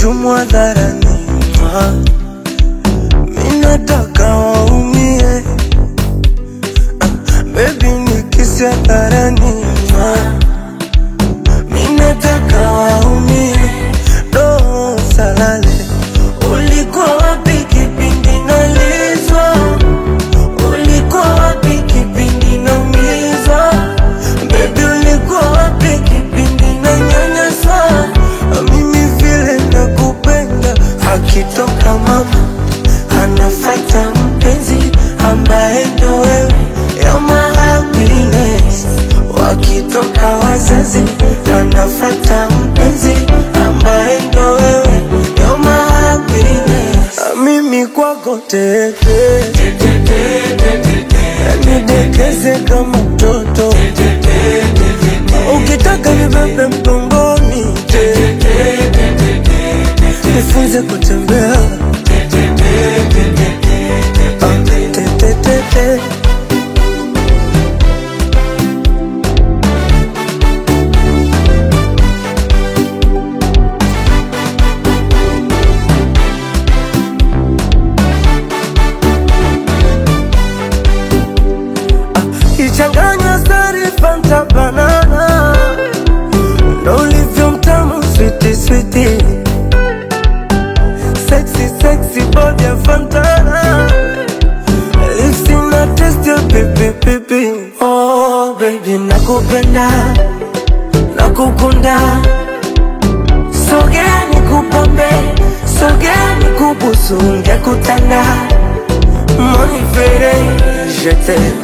kichumu hadharani, minataka waumie. Baby nikisi hadharani, minataka waumie. Do salale, ulikuwa wapi kipindi nalizwa? Ulikuwa wapi kipindi naumizwa? Baby ulikuwa wapi kipindi nanyanyaswa? Mimi vile nakupenda, akitoka mama anafuata mpenzi ambaye ndo wewe. You're my happiness. Wakitoka wazazi anafuata mpenzi ambaye ndo wewe. You're my happiness. Mimi kwako tete, nidekeze kama mtoto. Ukitaka nibebe mgongoni, nifunze kutembea. Ichanganya sari fanta banana, ndo ulivyo mtamu sweetie sweetie. Sexy sexy body ya Fantana, lips in a taste ya pipi pipi. Oh baby nakupenda, nakukunda. Sogea nikupambe, sogea nikubusu, ngekutanda. Monifere, je t'aime.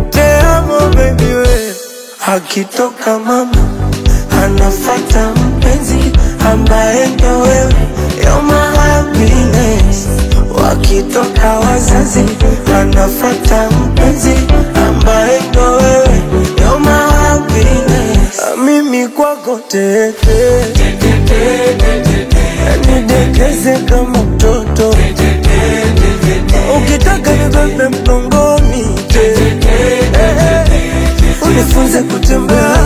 Te amo baby we. Akitoka mama anafuata mpenzi ambaye ndo wewe. You're my happiness. Wakitoka wazazi anafuata mpenzi ambaye ndo wewe. You're my happiness. Mimi kwako tete, nidekeze kama mtoto. Ukitaka nibebe mgongoni, unifunze kutembea.